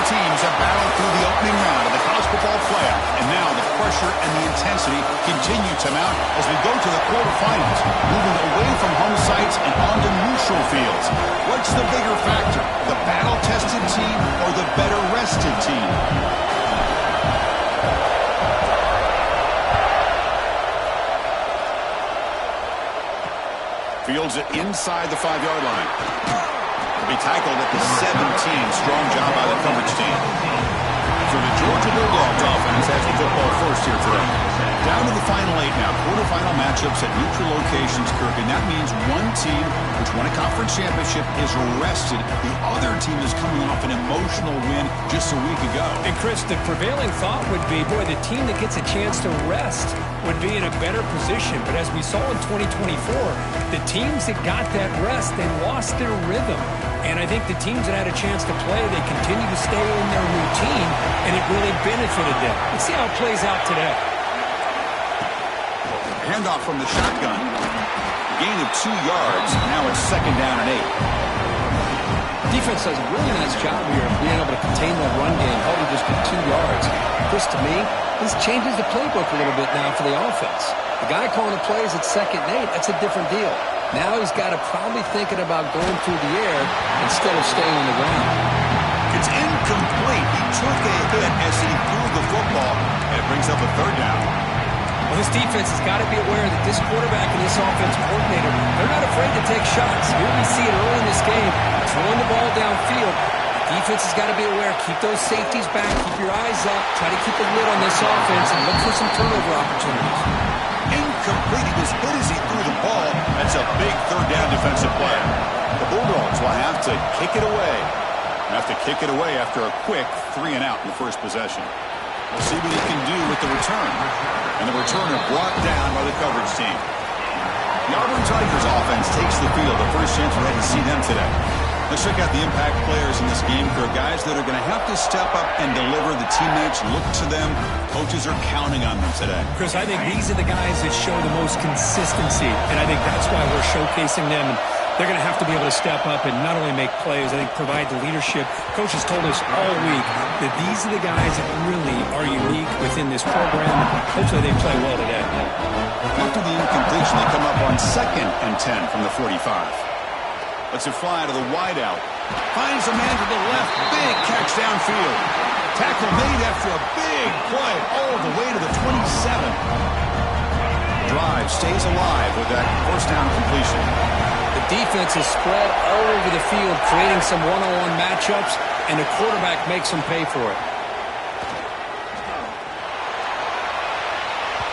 teams have battled through the opening round of the college football playoff, and now the pressure and the intensity continue to mount as we go to the quarterfinals, moving away from home sites and onto neutral fields. What's the bigger factor, the battle-tested team or the better-rested team? Fields it inside the 5-yard line. Be tackled at the 17. Strong job by the coverage team. So the Georgia Bulldogs offense has the football first here today. Down to the final 8 now. Quarterfinal matchups at neutral locations, Kirk, and that means one team which won a conference championship is rested. The other team is coming off an emotional win just a week ago. And Chris, the prevailing thought would be, boy, the team that gets a chance to rest would be in a better position. But as we saw in 2024, the teams that got that rest, they lost their rhythm. And I think the teams that had a chance to play, they continue to stay in their routine, and it really benefited them. Let's see how it plays out today. Handoff from the shotgun. Gain of 2 yards. Now it's 2nd down and 8. Defense does a really nice job here of being able to contain that run game, holding just to 2 yards. Chris, to me, this changes the playbook a little bit now for the offense. The guy calling the plays at 2nd and 8, that's a different deal. Now he's got to probably thinking about going through the air instead of staying on the ground. It's incomplete. He took a hit as he threw the football, and it brings up a 3rd down. Well, this defense has got to be aware that this quarterback and this offense coordinator, they're not afraid to take shots. Here we see it early in this game, throwing the ball downfield. The defense has got to be aware. Keep those safeties back. Keep your eyes up. Try to keep a lid on this offense and look for some turnover opportunities. Incomplete. He was hit as he threw the ball. That's a big 3rd down defensive play. The Bulldogs will have to kick it away. Have to kick it away after a quick 3 and out in the first possession. We'll see what he can do with the return. And the returner brought down by the coverage team. The Auburn Tigers offense takes the field. The first chance we had to see them today. Let's check out the impact players in this game. There are guys that are going to have to step up and deliver. The teammates look to them. Coaches are counting on them today. Chris, I think these are the guys that show the most consistency, and I think that's why we're showcasing them. And they're going to have to be able to step up and not only make plays, I think provide the leadership. Coaches told us all week that these are the guys that really are unique within this program. Hopefully they play well today. After the incompletion, they come up on 2nd and 10 from the 45. Lets it fly to the wideout. Finds a man to the left. Big catch downfield. Tackle made after a big play all the way to the 27. Drive stays alive with that first down completion. The defense is spread all over the field, creating some one-on-one matchups, and the quarterback makes them pay for it.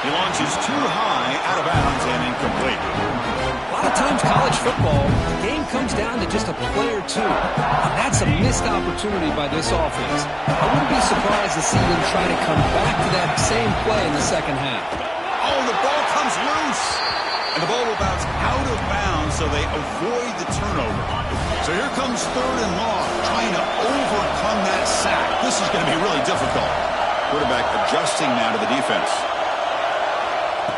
He launches too high, out of bounds, and incomplete. A lot of times college football, the game comes down to just a play or two. And that's a missed opportunity by this offense. I wouldn't be surprised to see them try to come back to that same play in the second half. Oh, the ball comes loose. And the ball will bounce out of bounds, so they avoid the turnover. So here comes 3rd and long, trying to overcome that sack. This is going to be really difficult. Quarterback adjusting now to the defense.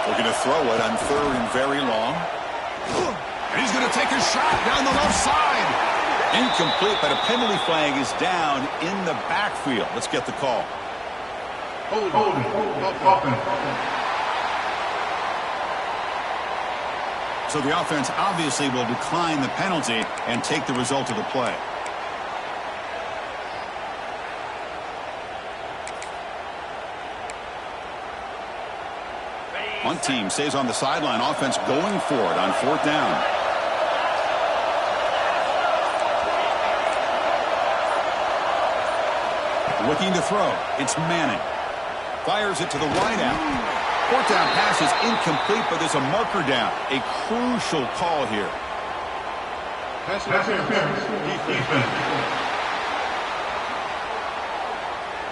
Looking to throw it on 3rd and very long. And he's going to take a shot down the left side. Incomplete, but a penalty flag is down in the backfield. Let's get the call. So the offense obviously will decline the penalty and take the result of the play. One team stays on the sideline. Offense going for it on 4th down. Looking to throw. It's Manning. Fires it to the wideout. 4th down pass is incomplete, but there's a marker down. A crucial call here.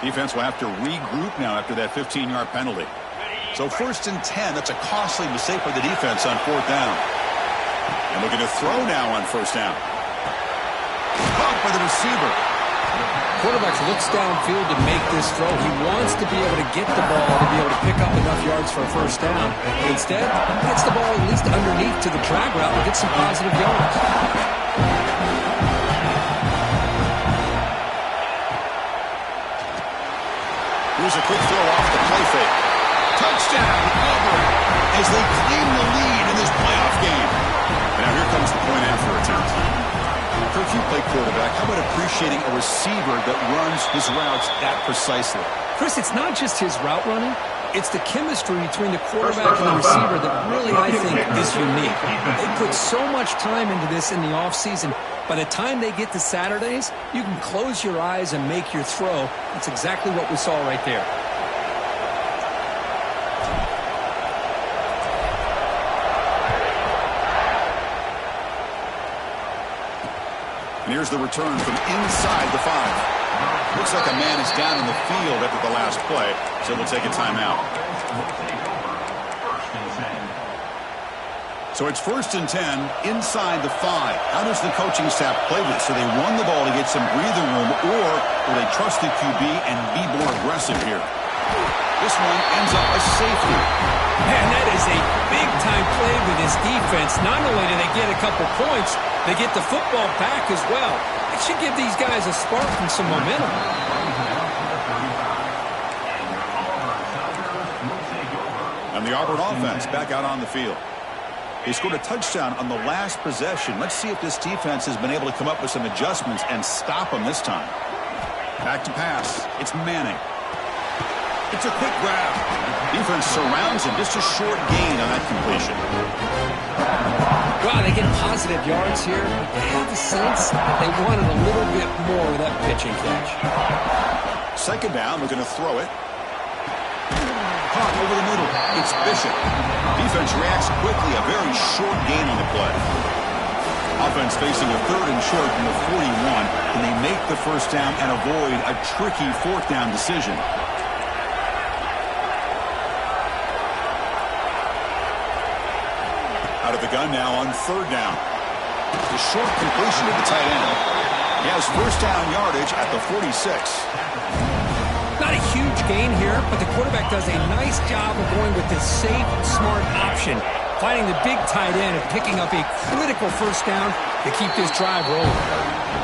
Defense will have to regroup now after that 15-yard penalty. So 1st and 10, that's a costly mistake for the defense on 4th down. And looking to throw now on 1st down. Caught by the receiver. Quarterback looks downfield to make this throw. He wants to be able to get the ball to be able to pick up enough yards for a 1st down. Instead, he gets the ball at least underneath to the drag route and gets some positive yards. Here's a quick throw off the play fake. Touchdown, Auburn, as they claim the lead in this playoff game. And now here comes the point after attempt. Kirk, you play quarterback. How about appreciating a receiver that runs his routes that precisely? Chris, it's not just his route running. It's the chemistry between the quarterback and the receiver that really, I think, is unique. They put so much time into this in the offseason. By the time they get to Saturdays, you can close your eyes and make your throw. That's exactly what we saw right there. And here's the return from inside the 5. Looks like a man is down in the field after the last play, so we'll take a timeout. So it's 1st and 10 inside the 5. How does the coaching staff play this? So they run the ball to get some breathing room, or will they trust the QB and be more aggressive here? This one ends up a safety. Man, that is a big-time play with this defense. Not only do they get a couple points, they get the football back as well. It should give these guys a spark and some momentum. And the Auburn offense back out on the field. They scored a touchdown on the last possession. Let's see if this defense has been able to come up with some adjustments and stop them this time. Back to pass. It's Manning. It's a quick grab. Defense surrounds him. Just a short gain on that completion. Wow, they get positive yards here. I have a sense that they wanted a little bit more of that pitching catch. 2nd down, we're going to throw it. Caught over the middle. It's Bishop. Defense reacts quickly. A very short gain on the play. Offense facing a 3rd and short from the 41. Can they make the 1st down and avoid a tricky 4th down decision? Out of the gun now on 3rd down. The short completion to the tight end. He has 1st down yardage at the 46. Not a huge gain here, but the quarterback does a nice job of going with the safe, smart option, finding the big tight end and picking up a critical 1st down to keep this drive rolling.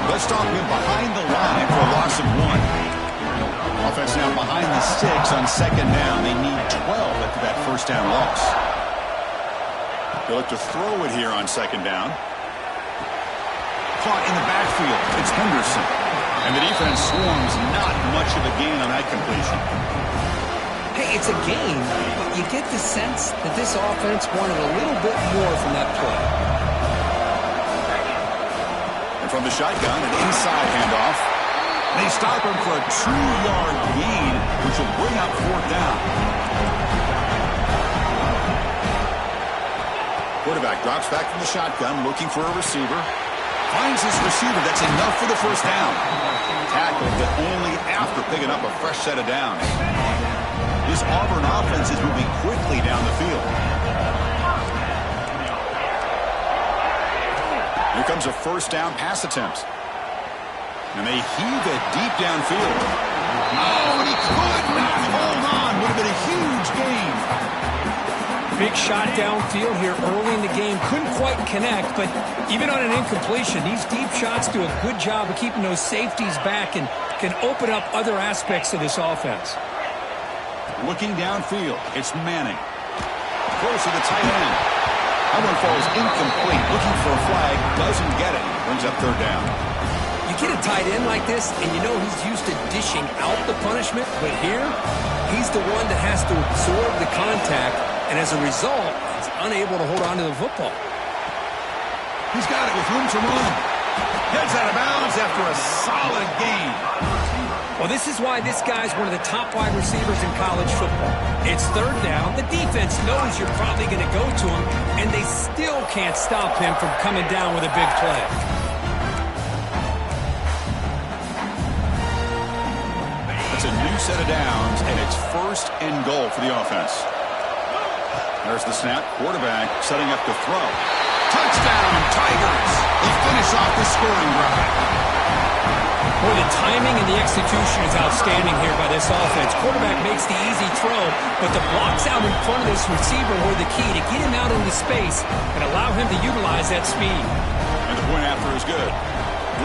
Let's stop him behind the line for a loss of 1. Offense now behind the sticks on 2nd down. They need 12 after that 1st down loss. They look to throw it here on 2nd down. Caught in the backfield. It's Henderson. And the defense swarms. Not much of a gain on that completion. Hey, it's a gain, but you get the sense that this offense wanted a little bit more from that play. And from the shotgun, an inside handoff. They stop him for a 2-yard gain, which will bring up 4th down. Quarterback drops back from the shotgun, looking for a receiver. Finds his receiver. That's enough for the 1st down. Tackled, but only after picking up a fresh set of downs. This Auburn offense is moving quickly down the field. Here comes a 1st down pass attempt. And they heave it deep downfield. Oh, and he could not hold on. Would have been a huge gain. Big shot downfield here early in the game. Couldn't quite connect, but even on an incompletion, these deep shots do a good job of keeping those safeties back and can open up other aspects of this offense. Looking downfield, it's Manning. Close to the tight end. That one falls incomplete. Looking for a flag, doesn't get it. Brings up 3rd down. You get a tight end like this, and you know he's used to dishing out the punishment, but here, he's the one that has to absorb the contact, and as a result, he's unable to hold on to the football. He's got it with room to run. Heads out of bounds after a solid gain. Well, this is why this guy's one of the top wide receivers in college football. It's 3rd down. The defense knows you're probably going to go to him, and they still can't stop him from coming down with a big play. It's a new set of downs, and it's 1st and goal for the offense. There's the snap. Quarterback setting up to throw. Touchdown, Tigers! They finish off the scoring drive. Boy, the timing and the execution is outstanding here by this offense. Quarterback makes the easy throw, but the blocks out in front of this receiver were the key to get him out into space and allow him to utilize that speed. And the point after is good.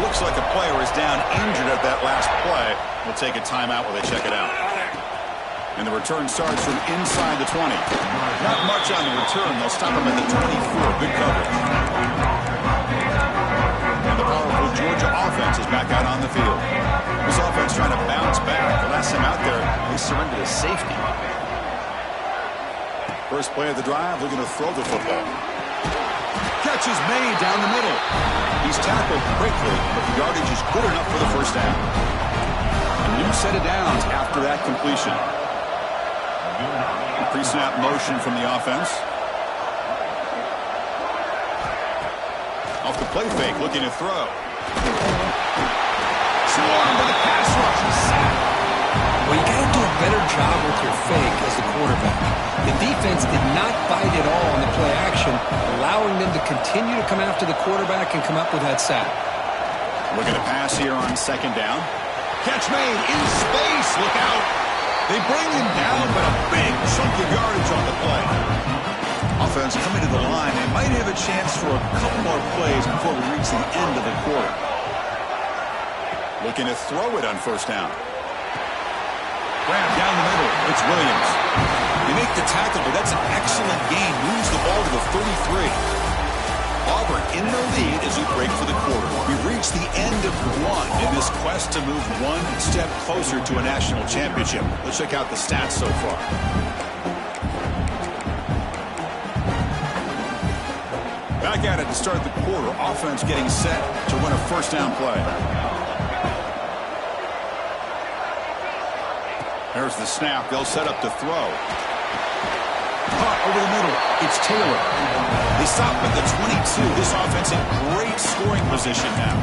Looks like a player is down injured at that last play. We'll take a timeout while they check it out. And the return starts from inside the 20. Not much on the return. They'll stop him at the 24. Good coverage. And the powerful Georgia offense is back out on the field. This offense trying to bounce back. The last time out there, they surrendered a safety. First play of the drive, looking to throw the football. Catch is made down the middle. He's tackled quickly, but the yardage is good enough for the first down. A new set of downs after that completion. Pre-snap motion from the offense. Off the play fake, looking to throw. Swarmed by the pass rush. He's sacked. Well, you got to do a better job with your fake as the quarterback. The defense did not bite at all on the play action, allowing them to continue to come after the quarterback and come up with that sack. Looking to pass here on second down. Catch made in space. Look out. They bring him down, but a big chunk of yardage on the play. Offense coming to the line. They might have a chance for a couple more plays before we reach the end of the quarter. Looking to throw it on first down. Grab down the middle. It's Williams. They make the tackle, but that's an excellent gain. Moves the ball to the 33. Auburn in the lead as we break for the quarter. We've reached the end of one in this quest to move one step closer to a national championship. Let's check out the stats so far. Back at it to start the quarter. Offense getting set to run a first down play. There's the snap. They'll set up to throw. Caught over the middle. It's Taylor. They stop at the 22. This offense in great scoring position now.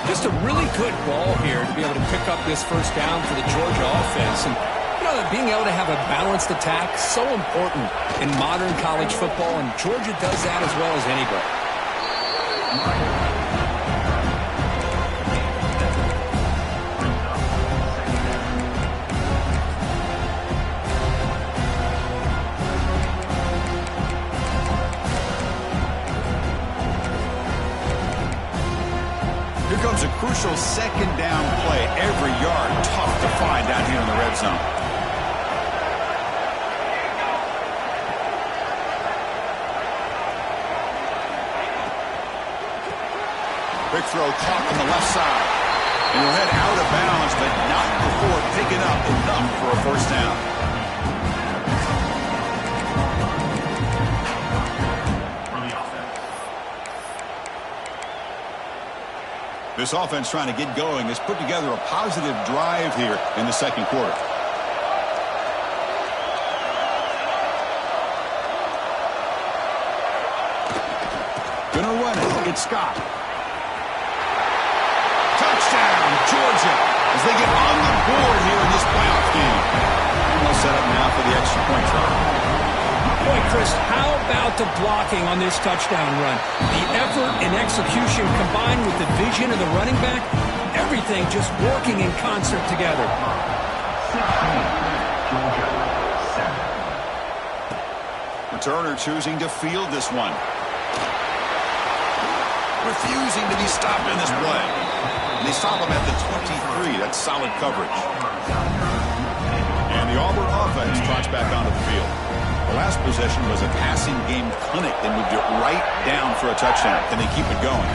Just a really good ball here to be able to pick up this first down for the Georgia offense. And, you know, being able to have a balanced attack, so important in modern college football, and Georgia does that as well as anybody. Here comes a crucial second down play. Every yard tough to find down here in the red zone. Quick throw caught on the left side. And he'll head out of bounds, but not before picking up enough for a first down. This offense trying to get going has put together a positive drive here in the second quarter. Gonna run it. It's Scott. Touchdown, Georgia, as they get on the board here in this playoff game. And they'll set up now for the extra point try. Boy, Chris, how about the blocking on this touchdown run? The effort and execution combined with the vision of the running back, everything just working in concert together. Returner choosing to field this one. Refusing to be stopped in this play. And they stop him at the 23. That's solid coverage. And the Auburn offense trots back onto the field. The last possession was a passing game clinic. They moved it right down for a touchdown. Can they keep it going?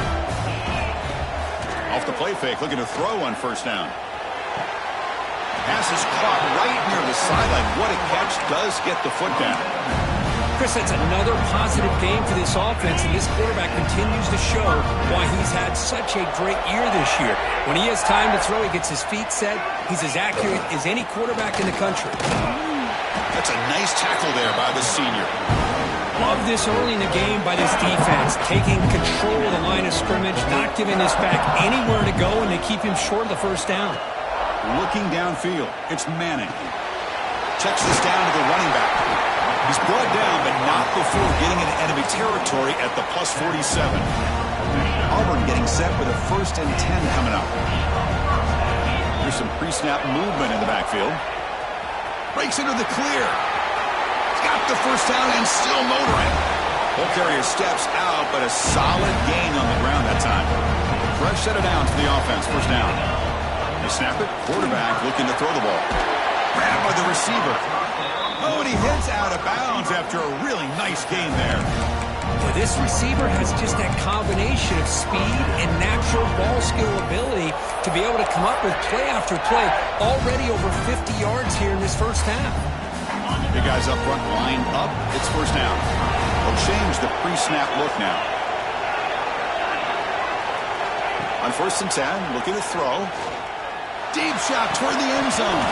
Off the play fake, looking to throw on first down. Pass is caught right near the sideline. What a catch. Does get the foot down. Chris, that's another positive game for this offense, and this quarterback continues to show why he's had such a great year this year. When he has time to throw, he gets his feet set. He's as accurate as any quarterback in the country. That's a nice tackle there by the senior. Love this early in the game by this defense, taking control of the line of scrimmage, not giving this back anywhere to go, and they keep him short of the first down. Looking downfield, it's Manning. Checks this down to the running back. He's brought down, but not before getting into enemy territory at the plus 47. Auburn getting set with a 1st and 10 coming up. There's some pre-snap movement in the backfield. Breaks into the clear. He's got the first down and still motoring. Ball carrier steps out, but a solid gain on the ground that time. Fresh set of downs for the offense. First down. They snap it. Quarterback looking to throw the ball. Grabbed by the receiver. Oh, and he heads out of bounds after a really nice gain there. Well, this receiver has just that combination of speed and natural ball skill ability to be able to come up with play after play. Already over 50 yards here in this first half. The guys up front line up. It's first down. They'll change the pre-snap look now. On 1st and 10, looking to throw. Deep shot toward the end zone.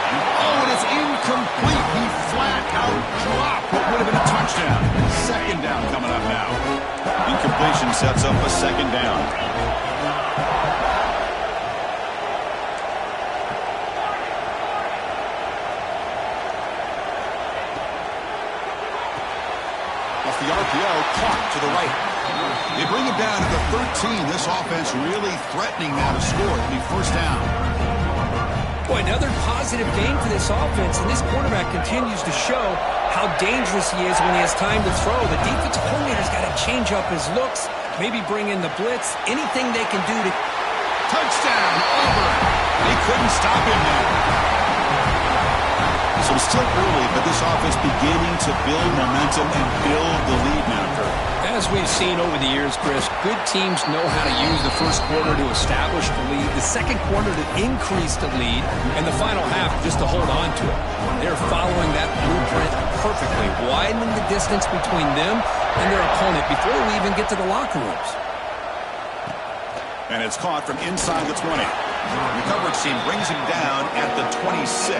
Oh, and it's incomplete. He flat out dropped what would have been a touchdown. 2nd down coming up now. Incompletion sets up a 2nd down. Off the RPO, clock to the right. They bring him down to the 13. This offense really threatening now to score. It'll be first down. Boy, another positive gain for this offense, and this quarterback continues to show how dangerous he is when he has time to throw. The defensive coordinator's got to change up his looks, maybe bring in the blitz, anything they can do to... Touchdown, Auburn. They couldn't stop him there. So it's still early, but this offense beginning to build momentum and build the lead now, Kurt. As we've seen over the years, Chris, good teams know how to use the first quarter to establish the lead, the second quarter to increase the lead, and the final half just to hold on to it. They're following that blueprint perfectly, widening the distance between them and their opponent before we even get to the locker rooms. And it's caught from inside the 20. The coverage team brings him down at the 26.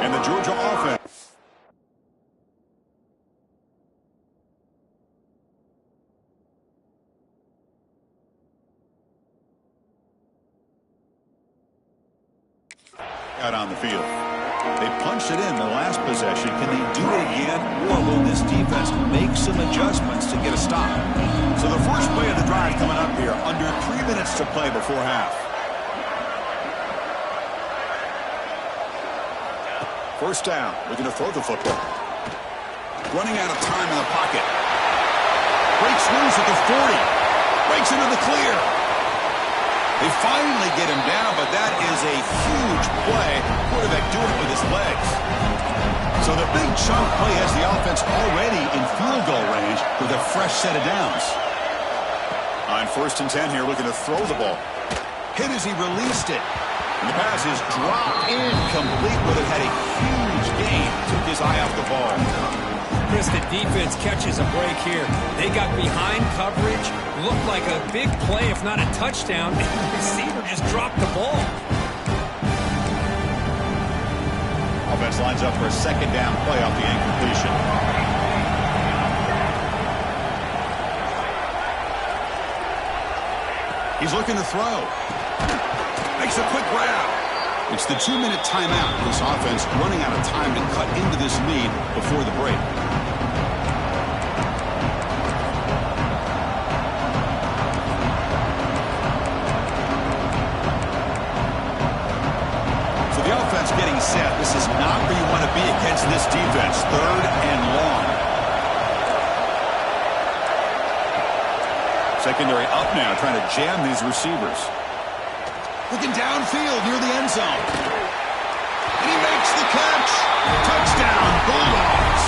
And the Georgia offense. Out on the field. They punched it in the last possession. Can they do it again, or will this defense make some adjustments to get a stop? So the first play of the drive coming up here, under 3 minutes to play before half. First down, looking to throw the football. Running out of time in the pocket. Breaks loose at the 40. Breaks into the clear. They finally get him down, but that is a huge play. Quarterback doing it with his legs. So the big chunk play has the offense already in field goal range with a fresh set of downs. On 1st and 10 here, looking to throw the ball. Hit as he released it. And the pass is dropped incomplete, but it had a huge gain. Took his eye off the ball. Chris, the defense catches a break here. They got behind coverage, looked like a big play, if not a touchdown, and the receiver just dropped the ball. Offense lines up for a 2nd down play off the incompletion. He's looking to throw. Makes a quick grab. It's the 2-minute timeout. This offense running out of time to cut into this lead before the break. So the offense getting set. This is not where you want to be against this defense. 3rd and long. Secondary up now, trying to jam these receivers. Looking downfield near the end zone. And he makes the catch. Touchdown, Bulldogs.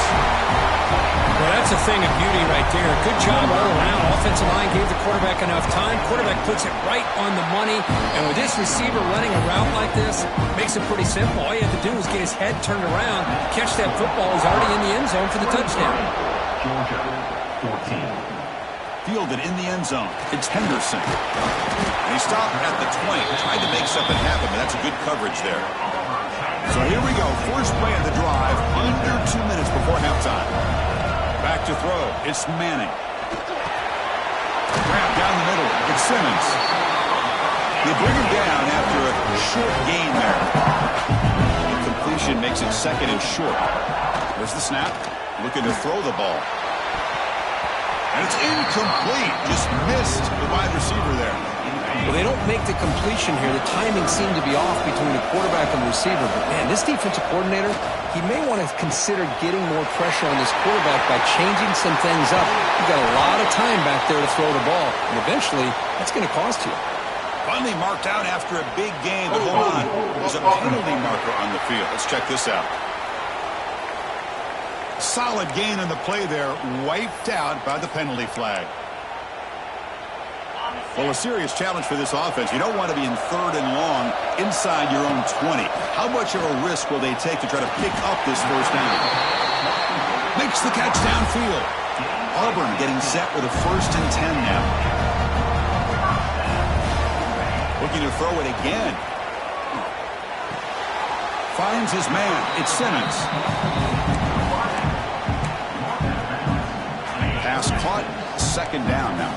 Well, that's a thing of beauty right there. Good job all around. Offensive line gave the quarterback enough time. Quarterback puts it right on the money. And with this receiver running a route like this, makes it pretty simple. All you have to do is get his head turned around, catch that football. He's already in the end zone for the touchdown. Georgia, 14. Fielded in the end zone. It's Henderson. And he stopped at the 20. Tried to make something happen, but that's a good coverage there. So here we go. First play of the drive. Under 2 minutes before halftime. Back to throw. It's Manning. Grab down the middle. It's Simmons. They bring him down after a short gain there. The completion makes it 2nd and short. There's the snap. Looking to throw the ball. And it's incomplete. Just missed the wide receiver there. Well, they don't make the completion here. The timing seemed to be off between the quarterback and the receiver. But, man, this defensive coordinator, he may want to consider getting more pressure on this quarterback by changing some things up. You've got a lot of time back there to throw the ball. And eventually, that's going to cost you. Finally marked out after a big game, but hold on. There's a penalty marker on the field. Let's check this out. Solid gain on the play there, wiped out by the penalty flag. Well, a serious challenge for this offense. You don't want to be in 3rd and long inside your own 20. How much of a risk will they take to try to pick up this first down? Makes the catch downfield. Auburn getting set with a 1st and 10 now. Looking to throw it again. Finds his man. It's Simmons. Pass caught. 2nd down now.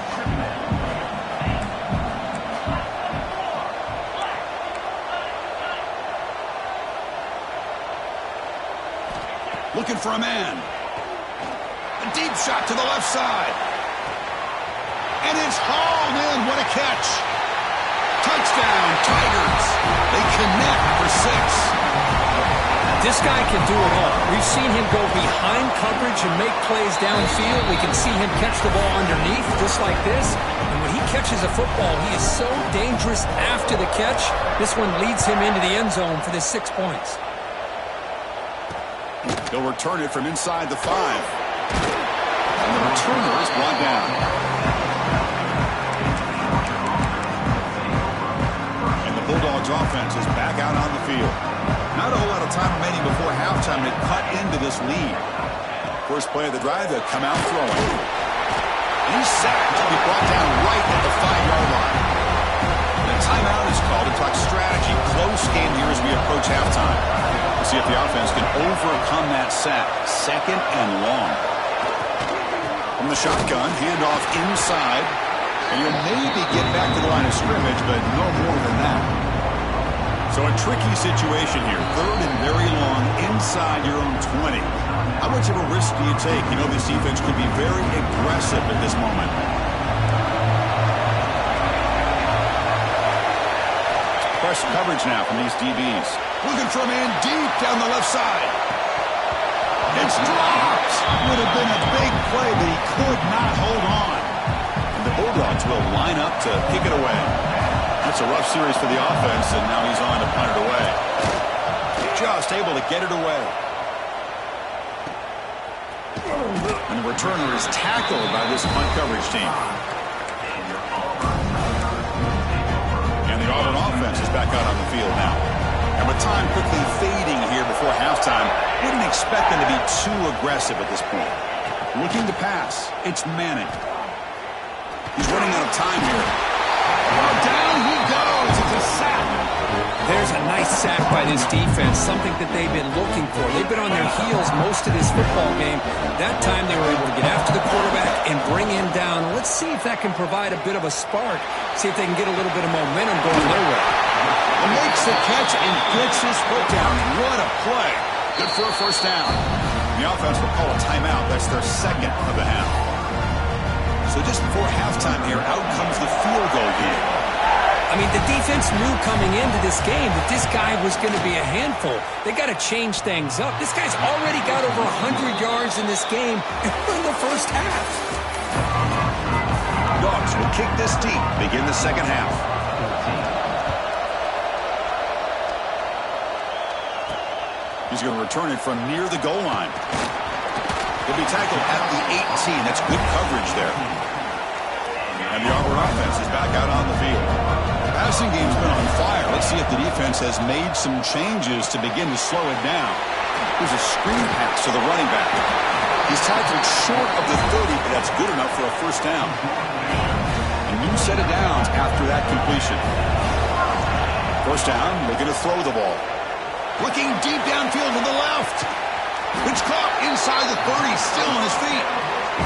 Looking for a man. A deep shot to the left side. And it's hauled in. What a catch. Touchdown, Tigers. They connect for 6. This guy can do it all. We've seen him go behind coverage and make plays downfield. We can see him catch the ball underneath just like this. And when he catches a football, he is so dangerous after the catch. This one leads him into the end zone for the 6 points. They'll return it from inside the 5. And the returner is brought down. And the Bulldogs offense is back out on the field. Not a whole lot of time remaining before halftime to cut into this lead. First play of the drive, they'll come out throwing. And he's sacked to be brought down right at the 5-yard line. And a timeout is called to talk strategy. Close game here as we approach halftime. We'll see if the offense can overcome that sack. 2nd and long. From the shotgun, handoff inside. And you'll maybe get back to the line of scrimmage, but no more than that. So a tricky situation here. 3rd and very long inside your own 20. How much of a risk do you take? You know this defense could be very aggressive at this moment. Press coverage now from these DBs. Looking for a man deep down the left side. It's dropped. Would have been a big play, but he could not hold on. And the Bulldogs will line up to kick it away. That's a rough series for the offense, and now he's on to punt it away. Just able to get it away. And the returner is tackled by this punt coverage team. And the Auburn offense is back out on the field now. And with time quickly fading here before halftime, wouldn't expect them to be too aggressive at this point. Looking to pass. It's Manning. He's running out of time here. Oh, down he goes. It's a sack. There's a nice sack by this defense, something that they've been looking for. They've been on their heels most of this football game. That time they were able to get after the quarterback and bring him down. Let's see if that can provide a bit of a spark. See if they can get a little bit of momentum going their way. He makes the catch and gets his foot down. What a play. Good for a 1st down. The offense will call a timeout. That's their 2nd of the half. So just before halftime here, out comes the field goal game. I mean, the defense knew coming into this game that this guy was going to be a handful. They got to change things up. This guy's already got over 100 yards in this game in the first half. Dogs will kick this deep, begin the 2nd half. He's going to return it from near the goal line. He'll be tackled at the 18. That's good coverage there. And the Auburn offense is back out on the field. The passing game's been on fire. Let's see if the defense has made some changes to begin to slow it down. Here's a screen pass to the running back. He's tackled short of the 30, but that's good enough for a 1st down. A new set of downs after that completion. 1st down, looking to throw the ball. Looking deep downfield to the left. It's caught inside the 30, still on his feet.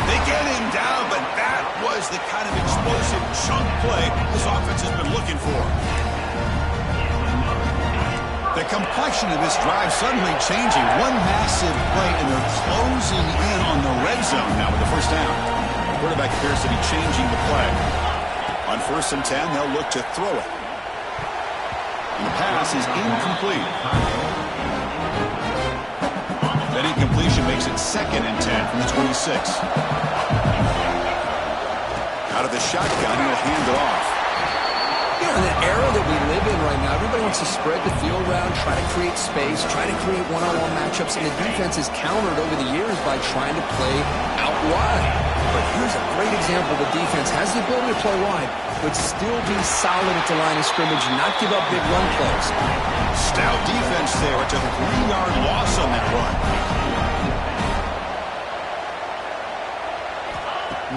They get him down, but that was the kind of explosive chunk play this offense has been looking for. The complexion of this drive suddenly changing. One massive play, and they're closing in on the red zone now with the 1st down. The quarterback appears to be changing the play. On 1st and 10, they'll look to throw it. And the pass is incomplete. That incompletion makes it 2nd and 10 from the 26. Out of the shotgun, he'll hand it off. You know, in the era that we live in right now, everybody wants to spread the field around, try to create space, try to create one-on-one matchups, and the defense is countered over the years by trying to play out wide. But here's a great example. The defense has the ability to play wide, but still be solid at the line of scrimmage, not give up big run plays. Stout defense there. It's a 3-yard loss on that run.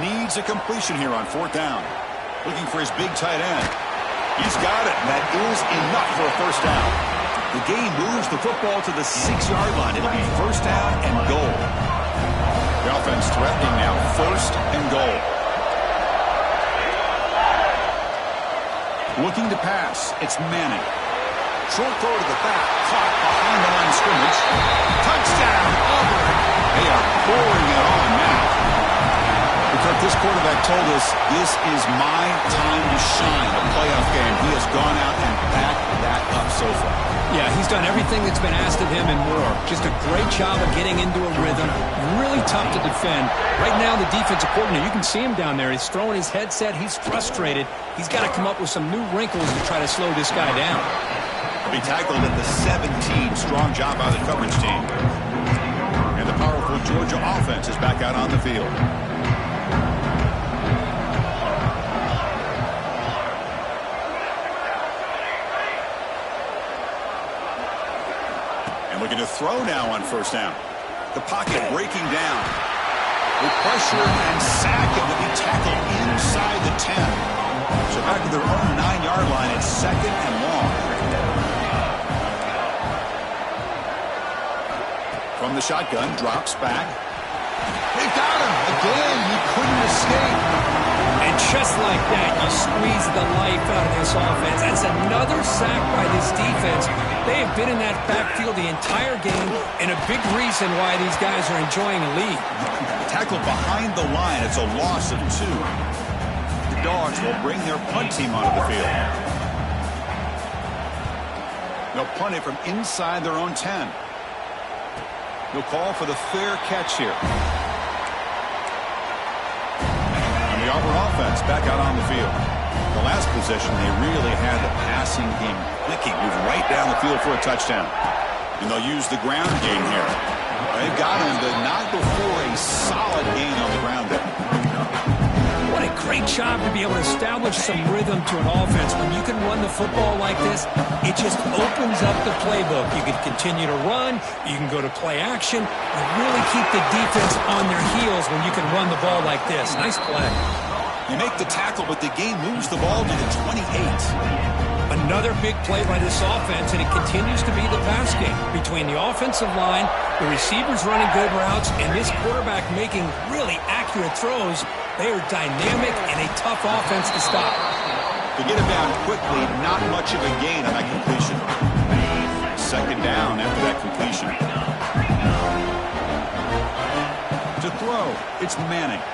Needs a completion here on 4th down. Looking for his big tight end. He's got it, and that is enough for a first down. The game moves the football to the 6-yard line. It'll be first down and goal. The offense threatening now, first and goal. Looking to pass, it's Manning. Short throw to the back, caught behind the line of scrimmage. Touchdown, Auburn. They are pouring it on now. Because this quarterback told us this is my time to shine, a playoff game. He has gone out and backed that up so far. Yeah, he's done everything that's been asked of him and more. Just a great job of getting into a rhythm. Really tough to defend. Right now, the defensive coordinator, you can see him down there. He's throwing his headset. He's frustrated. He's got to come up with some new wrinkles to try to slow this guy down. He'll be tackled at the 17. Strong job by the coverage team. And the powerful Georgia offense is back out on the field. Looking to throw now on first down. The pocket breaking down. With pressure and sack, it will be tackled inside the 10. So back to their own 9-yard line, it's second and long. From the shotgun, drops back. They got him again. He couldn't escape. And just like that, you squeeze the life out of this offense. That's another sack by this defense. They have been in that backfield the entire game, and a big reason why these guys are enjoying a lead. Tackled behind the line. It's a loss of 2. The Dogs will bring their punt team onto the field. They'll punt it from inside their own 10. They'll call for the fair catch here. And the Auburn offense back out on the field. The last possession, they really had the passing game clicking, move right down the field for a touchdown. And they'll use the ground game here. They've got him, but not before a solid gain on the ground there. What a great job to be able to establish some rhythm to an offense. When you can run the football like this, it just opens up the playbook. You can continue to run. You can go to play action. You really keep the defense on their heels when you can run the ball like this. Nice play. You make the tackle, but the game moves the ball to the 28. Another big play by this offense, and it continues to be the pass game. Between the offensive line, the receivers running good routes, and this quarterback making really accurate throws, they are dynamic and a tough offense to stop. To get him down quickly, not much of a gain on that completion. Second down after that completion. To throw, it's Manning.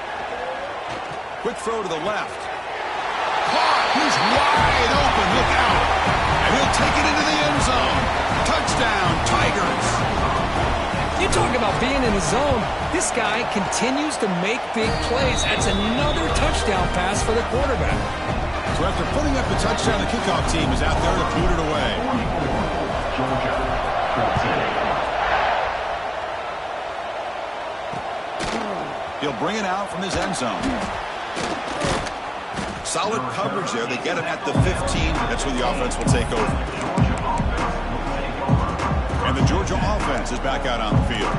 Quick throw to the left. Caught! He's wide open. Look out. And he'll take it into the end zone. Touchdown, Tigers. You talk about being in the zone. This guy continues to make big plays. That's another touchdown pass for the quarterback. So after putting up the touchdown, the kickoff team is out there to boot it away. Georgia 14. He'll bring it out from his end zone. Solid coverage there. They get him at the 15. That's where the offense will take over. And the Georgia offense is back out on the field.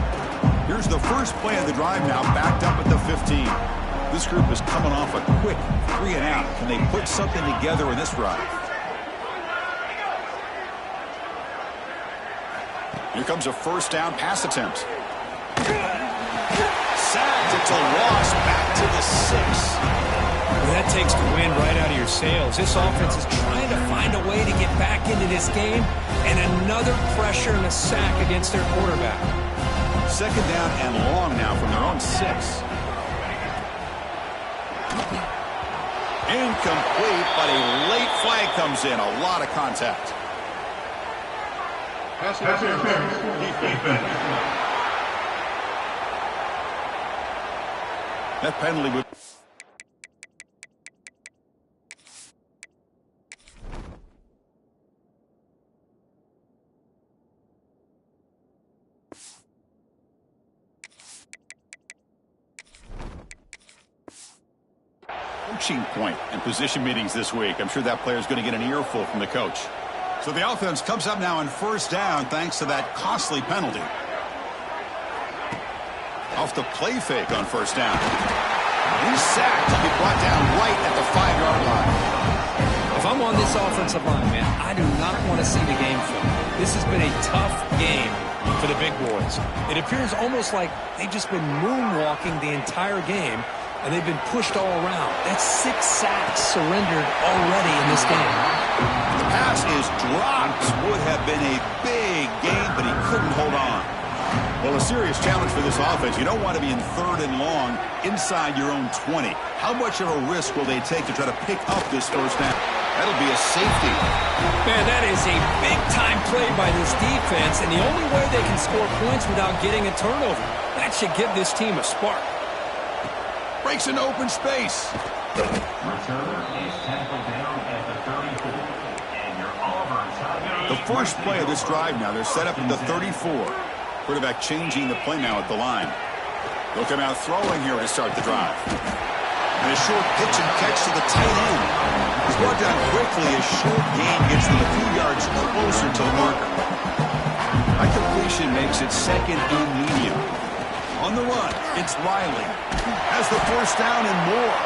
Here's the first play of the drive now, backed up at the 15. This group is coming off a quick 3 and out. Can they put something together in this drive? Here comes a first down pass attempt. Sacked. It's a loss back to the 6. Well, that takes the wind right out of your sails. This offense is trying to find a way to get back into this game, and another pressure and a sack against their quarterback. Second down and long now from their own 6. Incomplete, but a late flag comes in. A lot of contact. Pass interference. Defense. That penalty would... coaching point in position meetings this week. I'm sure that player is going to get an earful from the coach. So the offense comes up now on first down thanks to that costly penalty. Off the play fake on first down. He's sacked. He'll be brought down right at the 5-yard line. If I'm on this offensive line, man, I do not want to see the game film. This has been a tough game for the big boys. It appears almost like they've just been moonwalking the entire game, and they've been pushed all around. That's 6 sacks surrendered already in this game. The pass is dropped. Would have been a big gain, but he couldn't hold on. Well, a serious challenge for this offense. You don't want to be in 3rd and long inside your own 20. How much of a risk will they take to try to pick up this first down? That'll be a safety. Man, that is a big-time play by this defense, and the only way they can score points without getting a turnover. That should give this team a spark. Breaks into open space. Returner is tackled down at the 34. And your Auburn timeout. The first play of this drive now, they're set up at the 34. Quarterback changing the play now at the line. They'll come out throwing here to start the drive. And a short pitch and catch to the tight end. He's brought down quickly. A short gain gets them a few yards closer to the marker. That completion makes it 2nd and medium. On the run, it's Riley. Has the first down and more.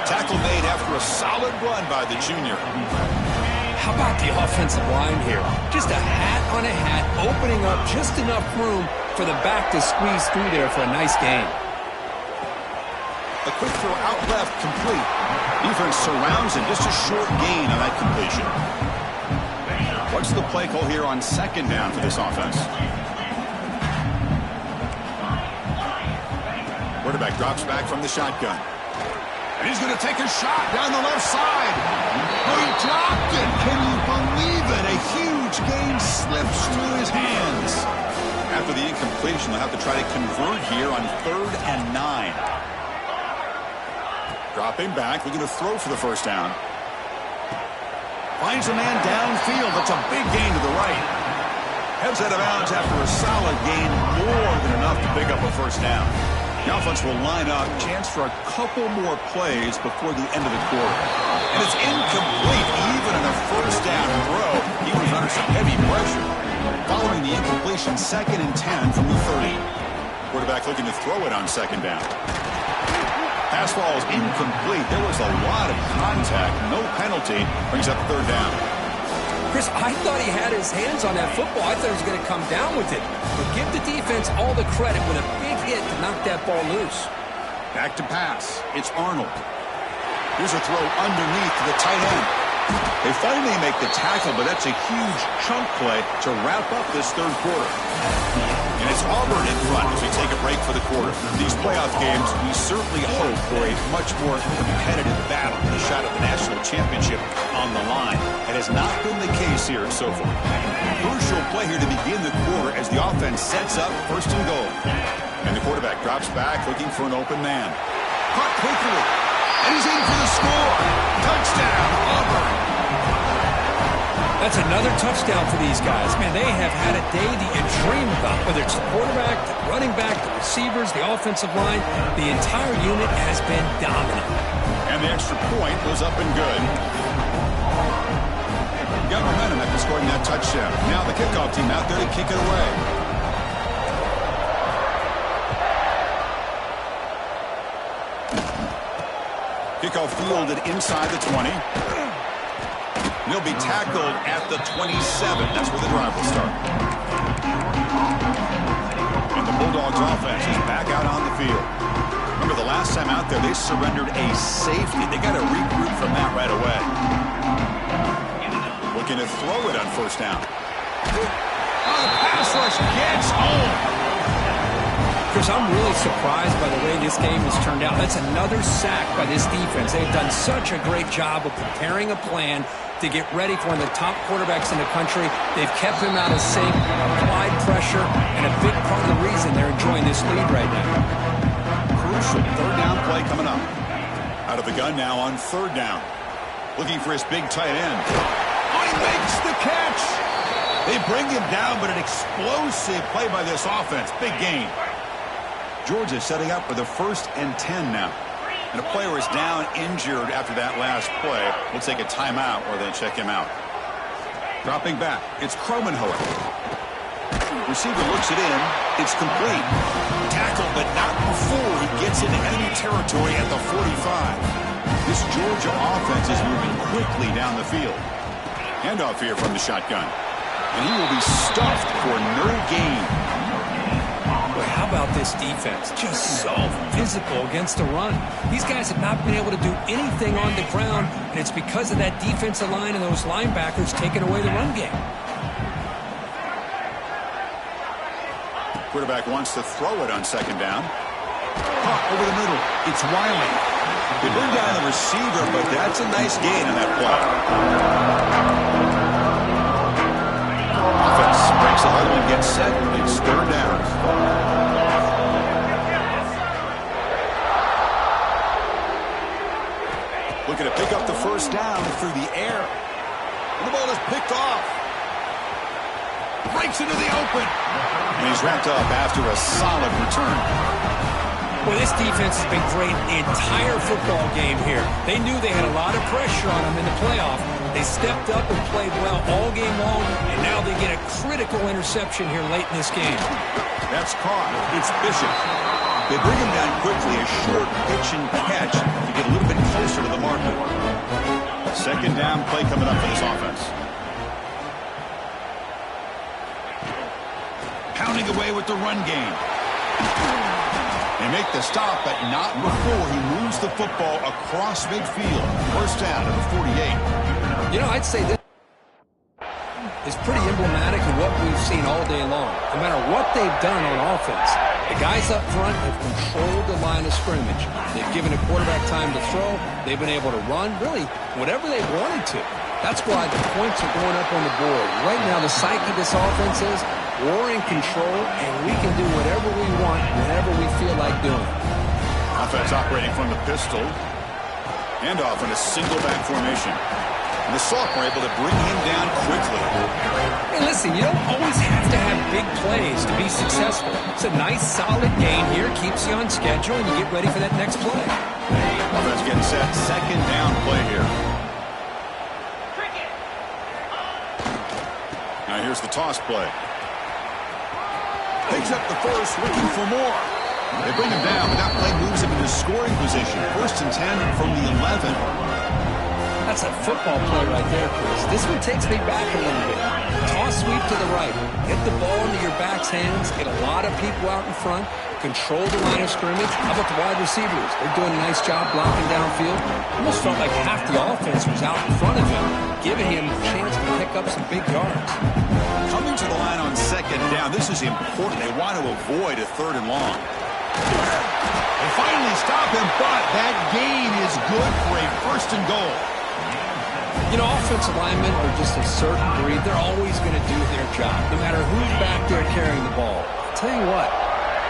Tackle made after a solid run by the junior. How about the offensive line here? Just a hat on a hat, opening up just enough room for the back to squeeze through there for a nice gain. A quick throw out left, complete. Defense surrounds him, just a short gain on that completion. What's the play call here on 2nd down for this offense? Quarterback drops back from the shotgun. And he's going to take a shot down the left side. Oh, he dropped it. Can you believe it? A huge gain slips through his hands. After the incompletion, they'll have to try to convert here on 3rd and 9. Dropping back, looking to throw for the first down. Finds a man downfield. That's a big gain to the right. Heads out of bounds after a solid gain, more than enough to pick up a first down. The offense will line up, chance for a couple more plays before the end of the quarter. And it's incomplete, even on a first down throw. He was under some heavy pressure. Following the incompletion, 2nd and 10 from the 30. Quarterback looking to throw it on 2nd down. Pass ball is incomplete. There was a lot of contact. No penalty. Brings up 3rd down. Chris, I thought he had his hands on that football. I thought he was going to come down with it. But give the defense all the credit with a big hit to knock that ball loose. Back to pass. It's Arnold. Here's a throw underneath to the tight end. They finally make the tackle, but that's a huge chunk play to wrap up this 3rd quarter. And it's Auburn in front as we take a break for the quarter. These playoff games, we certainly hope for a much more competitive battle, a shot at the national championship on the line. It has not been the case here so far. Crucial play here to begin the quarter as the offense sets up 1st and goal. And the quarterback drops back looking for an open man. Caught quickly. And he's in for the score. Touchdown, Auburn. That's another touchdown for these guys. Man, they have had a day that you dream about. Whether it's the quarterback, the running back, the receivers, the offensive line, the entire unit has been dominant. And the extra point was up and good. Got momentum after scoring that touchdown. Now the kickoff team out there to kick it away. Kickoff fielded inside the 20. He'll be tackled at the 27. That's where the drive will start. And the Bulldogs offense is back out on the field. Remember the last time out there, they surrendered a safety. They got to regroup from that right away. Looking to throw it on first down. Oh, the pass rush gets home. Chris, I'm really surprised by the way this game has turned out. That's another sack by this defense. They've done such a great job of preparing a plan to get ready for one of the top quarterbacks in the country. They've kept him out of sync, applied pressure, and a big part of the reason they're enjoying this lead right now. Crucial 3rd down play coming up. Out of the gun now on 3rd down. Looking for his big tight end. Oh, he makes the catch. They bring him down, but an explosive play by this offense. Big gain. Georgia setting up for the 1st and 10 now. And a player is down injured after that last play. We'll take a timeout or then check him out. Dropping back, it's Kromenhoek. Receiver looks it in. It's complete. Tackle, but not before he gets into enemy territory at the 45. This Georgia offense is moving quickly down the field. Handoff here from the shotgun. And he will be stuffed for no gain. Boy, how about this defense? Just so physical against the run. These guys have not been able to do anything on the ground, and it's because of that defensive line and those linebackers taking away the run game. Quarterback wants to throw it on second down. Caught over the middle. It's Wiley. They bring down the receiver, but that's a nice gain on that play. Offense breaks the huddle and gets set. It's third down. Looking to pick up the first down through the air. And the ball is picked off. Breaks into the open. And he's wrapped up after a solid return. Well, this defense has been great the entire football game here. They knew they had a lot of pressure on them in the playoff. They stepped up and played well all game long, and now they get a critical interception here late in this game. That's caught. It's Bishop. They bring him down quickly, a short pitch and catch to get a little bit closer to the marker. Second down play coming up for this offense. Pounding away with the run game. They make the stop, but not before he moves the football across midfield. First down at the 48. You know, I'd say this is pretty emblematic of what we've seen all day long. No matter what they've done on offense, the guys up front have controlled the line of scrimmage. They've given a quarterback time to throw. They've been able to run, really, whatever they wanted to. That's why the points are going up on the board. Right now, the psyche of this offense is we're in control, and we can do whatever we want whenever we feel like doing. Offense operating from the pistol. Handoff in a single back formation. And the sophomore able to bring him down quickly. Hey, listen, you don't always have to have big plays to be successful. It's a nice, solid gain here. Keeps you on schedule, and you get ready for that next play. Offense getting set. Second down play here. Now here's the toss play. Picks up the first, looking for more. They bring him down, but that play moves him into scoring position. First and 10 from the 11. That's a football play right there, Chris. This one takes me back a little bit. Toss sweep to the right. Get the ball into your back's hands. Get a lot of people out in front. Control the line of scrimmage. How about the wide receivers? They're doing a nice job blocking downfield. Almost felt like half the offense was out in front of him, giving him a chance to pick up some big yards. Coming to the line on second down. This is important. They want to avoid a third and long. They finally stop him, but that gain is good for a first and goal. You know, offensive linemen are just a certain breed. They're always going to do their job, no matter who's back there carrying the ball. I'll tell you what,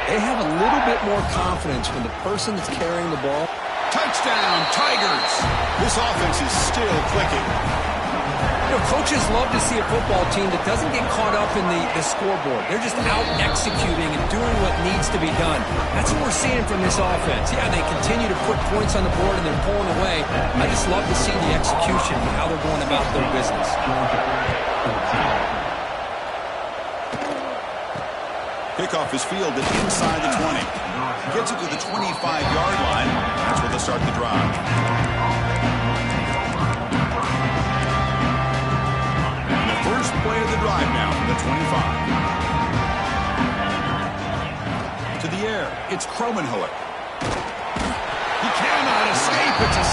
they have a little bit more confidence when the person that's carrying the ball. Touchdown, Tigers! This offense is still clicking. You know, coaches love to see a football team that doesn't get caught up in the scoreboard. They're just out executing and doing what needs to be done. That's what we're seeing from this offense. Yeah, they continue to put points on the board and they're pulling away. I just love to see the execution and how they're going about their business. Kickoff is fielded inside the 20. Gets it to the 25-yard line. That's where they'll start the drive. First play of the drive now from the 25. To the air, it's Kromenhoek. He cannot escape. It's a